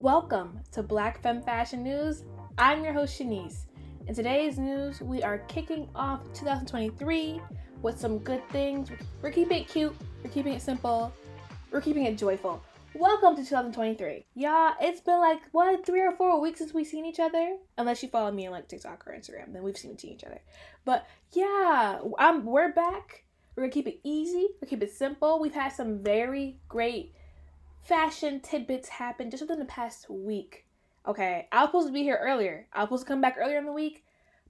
Welcome to Black Femme Fashion News. I'm your host Shanice. In today's news, we are kicking off 2023 with some good things. We're keeping it cute, we're keeping it simple, we're keeping it joyful. Welcome to 2023. Y'all, it's been like, 3 or 4 weeks since we've seen each other? Unless you follow me on like TikTok or Instagram, then we've seen each other. But yeah, we're back. We're gonna keep it easy, we're gonna keep it simple. We've had some very great fashion tidbits happen just within the past week. Okay, I was supposed to be here earlier. I was supposed to come back earlier in the week,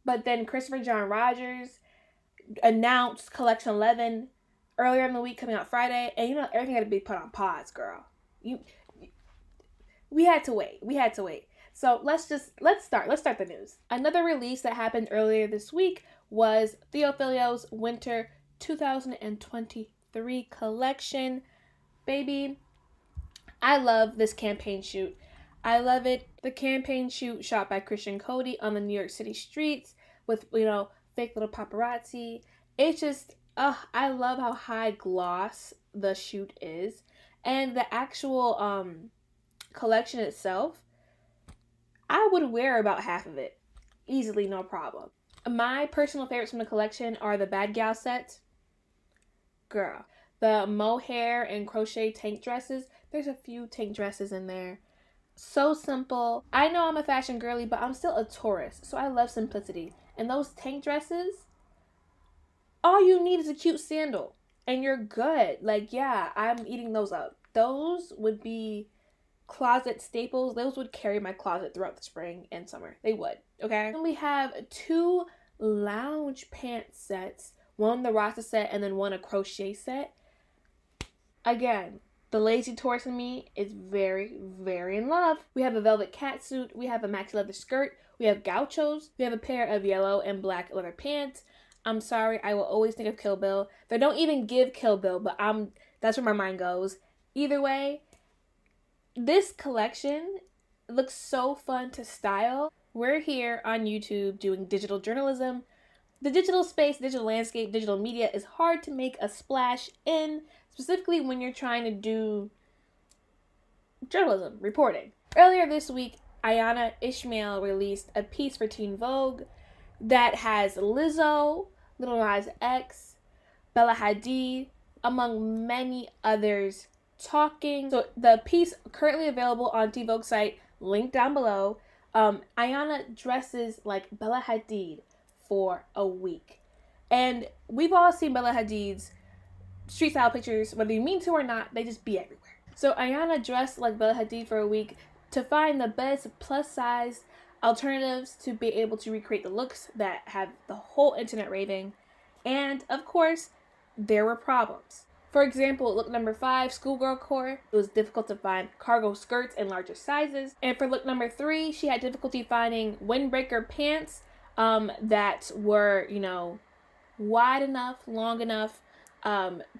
but then Christopher John Rogers announced Collection 11 earlier in the week, coming out Friday, and you know everything had to be put on pause, girl. We had to wait. So let's start the news. Another release that happened earlier this week was Theophilio's Winter 2023 collection. Baby, I love this campaign shoot. I love it. The campaign shoot shot by Christian Cody on the New York City streets with, fake little paparazzi. It's just, I love how high gloss the shoot is. And the actual collection itself, I would wear about half of it. Easily, no problem. My personal favorites from the collection are the Bad Gal sets. Girl. The mohair and crochet tank dresses. There's a few tank dresses in there. So simple. I know I'm a fashion girly, but I'm still a tourist, so I love simplicity. And those tank dresses, all you need is a cute sandal, and you're good. Like, yeah, I'm eating those up. Those would be closet staples. Those would carry my closet throughout the spring and summer. They would, okay? And we have 2 lounge pant sets. One the Rasta set and then one a crochet set. Again, the lazy tourist in me is very, very in love. We have a velvet catsuit. We have a maxi leather skirt. We have gauchos. We have a pair of yellow and black leather pants. I'm sorry, I will always think of Kill Bill. They don't even give Kill Bill, but that's where my mind goes. Either way, this collection looks so fun to style. We're here on YouTube doing digital journalism. The digital space, digital landscape, digital media is hard to make a splash in, specifically when you're trying to do journalism, reporting. Earlier this week, Ayana Ishmael released a piece for Teen Vogue that has Lizzo, Lil Nas X, Bella Hadid, among many others talking. So the piece currently available on Teen Vogue site, linked down below. Ayana dresses like Bella Hadid for a week. And we've all seen Bella Hadid's street style pictures, whether you mean to or not, they just be everywhere. So Ayana dressed like Bella Hadid for a week to find the best plus size alternatives to be able to recreate the looks that have the whole internet raving. And of course, there were problems. For example, look number 5, schoolgirl core, it was difficult to find cargo skirts in larger sizes. And for look number 3, she had difficulty finding windbreaker pants that were, wide enough, long enough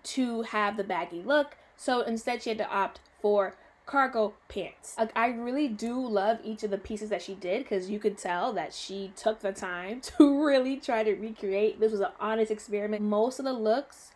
to have the baggy look. So instead she had to opt for cargo pants. I really do love each of the pieces that she did, because you could tell that she took the time to really try to recreate. This was an honest experiment. Most of the looks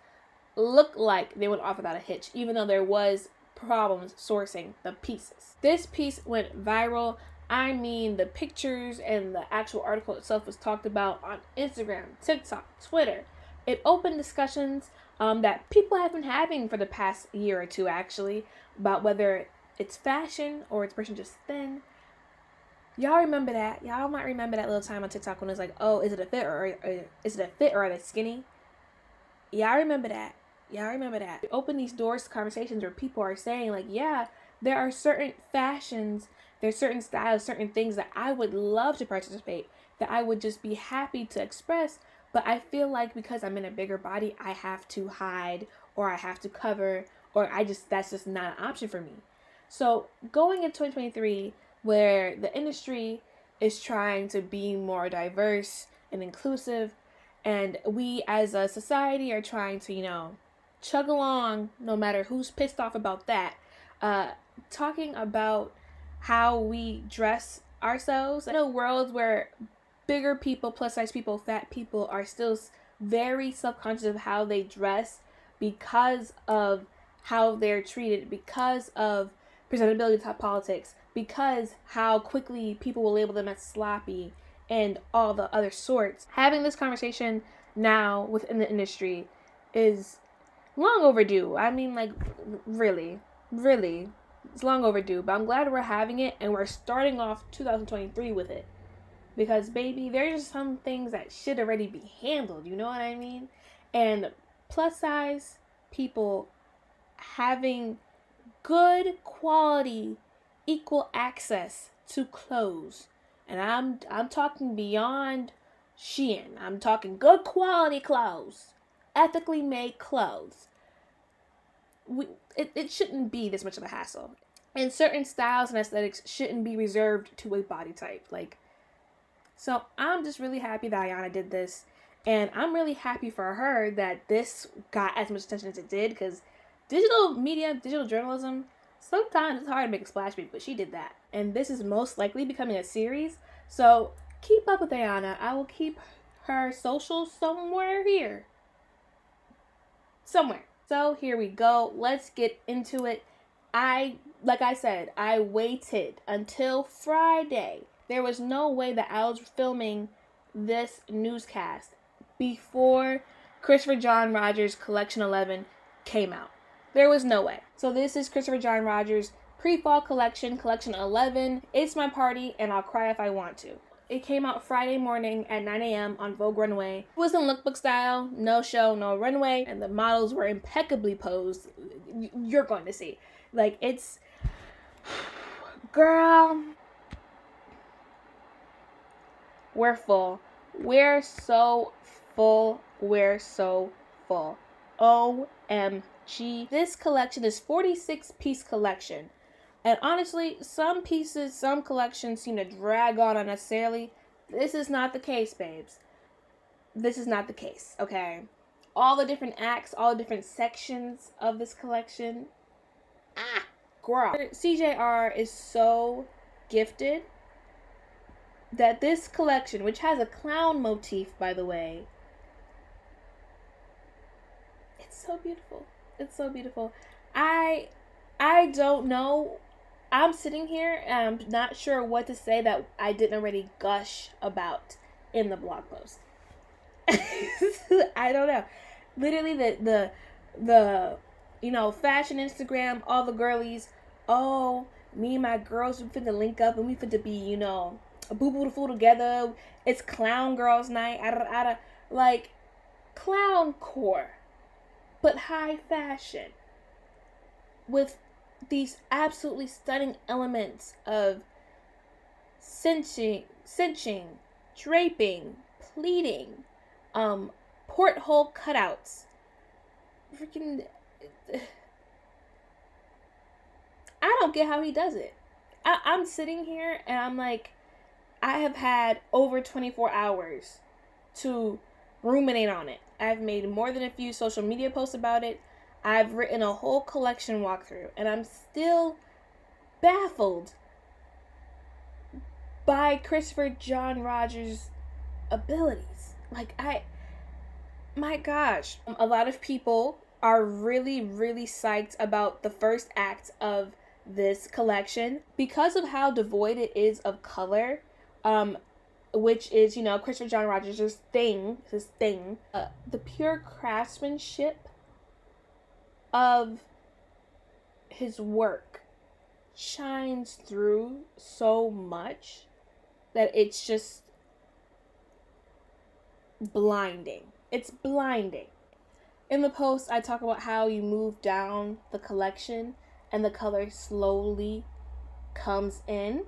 look like they went off without a hitch, even though there was problems sourcing the pieces. This piece went viral. I mean, the pictures and the actual article itself was talked about on Instagram, TikTok, Twitter. It opened discussions that people have been having for the past year or two, actually, about whether it's fashion or it's person just thin. Y'all remember that? Y'all might remember that little time on TikTok when it was like, oh, is it a fit or are they skinny? Y'all remember that? It opened these doors to conversations where people are saying, like, yeah, there are certain fashions, there's certain styles, certain things that I would love to participate, that I would just be happy to express, but I feel like because I'm in a bigger body, I have to hide, or I have to cover, or that's just not an option for me. So going into 2023, where the industry is trying to be more diverse and inclusive, and we as a society are trying to, chug along, no matter who's pissed off about that, talking about how we dress ourselves in a world where bigger people, plus size people, fat people are still very self-conscious of how they dress because of how they're treated, because of presentability politics, because how quickly people will label them as sloppy and all the other sorts. Having this conversation now within the industry is long overdue. I mean, like, really, it's long overdue. But I'm glad we're having it, and we're starting off 2023 with it. Because, baby, there's some things that should already be handled, you know what I mean? And plus size people having good quality, equal access to clothes. And I'm talking beyond Shein. I'm talking good quality clothes, ethically made clothes. It shouldn't be this much of a hassle. And certain styles and aesthetics shouldn't be reserved to a body type. So I'm just really happy that Ayana did this. And I'm really happy for her that this got as much attention as it did, because digital media, digital journalism, sometimes it's hard to make a splash page, but she did that. And this is most likely becoming a series. So keep up with Ayana. I will keep her socials somewhere here. Somewhere. So here we go. Let's get into it. Like I said, I waited until Friday. There was no way that I was filming this newscast before Christopher John Rogers Collection 11 came out. There was no way. So this is Christopher John Rogers pre-fall collection, Collection 11. It's my party, and I'll cry if I want to. It came out Friday morning at 9 a.m. on Vogue Runway. It was in lookbook style, no show, no runway, and the models were impeccably posed. You're going to see. It's... Girl... We're full. We're so full. We're so full. OMG. This collection is 46-piece collection. And honestly, some pieces, some collections seem to drag on unnecessarily. This is not the case, babes. This is not the case, okay? All the different acts, all the different sections of this collection. Girl. CJR is so gifted that this collection, which has a clown motif, by the way, it's so beautiful. It's so beautiful. I don't know. I'm sitting here and I'm not sure what to say that I didn't already gush about in the blog post. I don't know. Literally the fashion Instagram, all the girlies, oh, me and my girls, we finna link up and we finna be, boo-boo the fool together. It's clown girls night. Like clown core, but high fashion with these absolutely stunning elements of cinching, draping, pleating, porthole cutouts. Freaking, I don't get how he does it. I'm sitting here and I'm like, I have had over 24 hours to ruminate on it. I've made more than a few social media posts about it. I've written a whole collection walkthrough, and I'm still baffled by Christopher John Rogers' abilities. My gosh. A lot of people are really, really psyched about the first act of this collection because of how devoid it is of color. Which is, Christopher John Rogers' thing, the pure craftsmanship of his work shines through so much that it's just blinding. It's blinding. In the post, I talk about how you move down the collection and the color slowly comes in.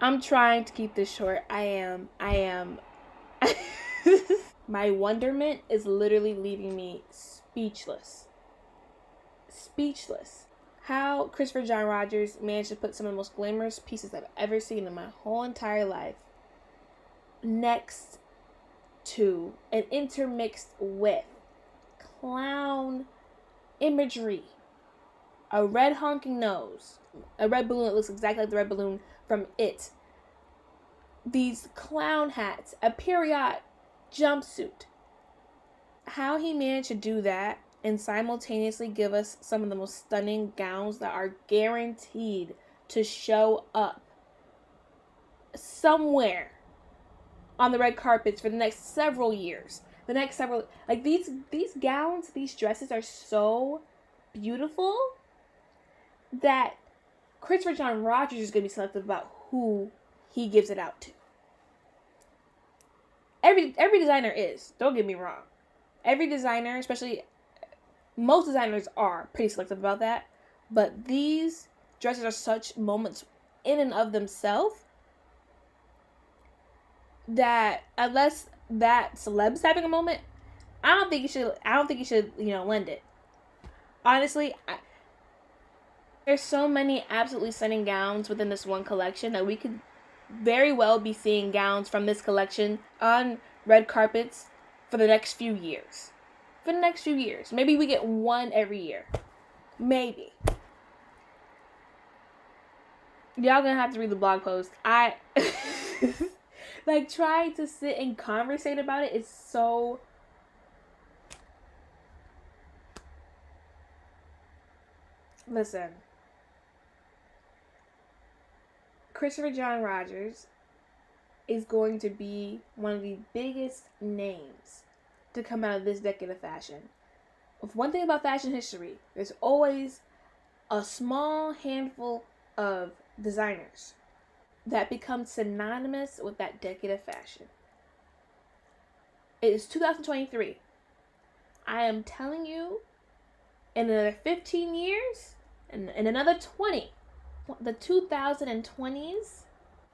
I'm trying to keep this short. I am. My wonderment is literally leaving me speechless. How Christopher John Rogers managed to put some of the most glamorous pieces I've ever seen in my whole entire life next to and intermixed with clown imagery. A red honking nose. A red balloon that looks exactly like the red balloon from It. These clown hats. A period jumpsuit. How he managed to do that and simultaneously give us some of the most stunning gowns that are guaranteed to show up somewhere on the red carpets for the next several years. The next several, like, these gowns, these dresses are so beautiful that Christopher John Rogers is going to be selective about who he gives it out to. Every designer is. Don't get me wrong. Every designer, especially most designers, are pretty selective about that. But these dresses are such moments in and of themselves that unless that celeb's having a moment, I don't think you should, lend it. Honestly, there's so many absolutely stunning gowns within this one collection that we could very well be seeing gowns from this collection on red carpets for the next few years. Maybe we get one every year. Maybe. Y'all gonna have to read the blog post. I trying to sit and conversate about it is so... Listen. Christopher John Rogers is going to be one of the biggest names to come out of this decade of fashion. If one thing about fashion history, there's always a small handful of designers that become synonymous with that decade of fashion. It is 2023. I am telling you, in another 15 years, and in another 20, the 2020s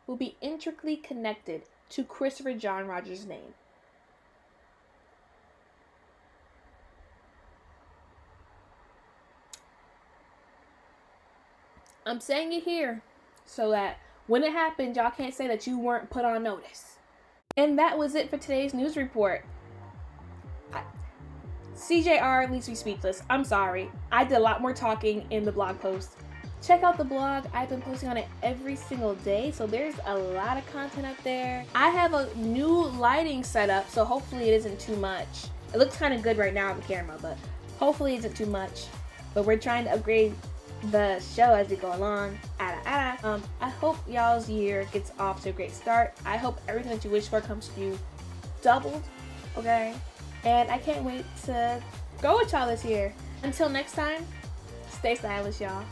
will be intricately connected to Christopher John Rogers' name. I'm saying it here so that when it happened, y'all can't say that you weren't put on notice. And that was it for today's news report. CJR leaves me speechless. I'm sorry. I did a lot more talking in the blog post. Check out the blog. I've been posting on it every single day, so there's a lot of content up there. I have a new lighting setup, so hopefully it isn't too much. It looks kind of good right now on the camera, but hopefully it isn't too much. But we're trying to upgrade the show as we go along. I hope y'all's year gets off to a great start. I hope everything that you wish for comes to you doubled, okay? And I can't wait to go with y'all this year. Until next time, stay stylish, y'all.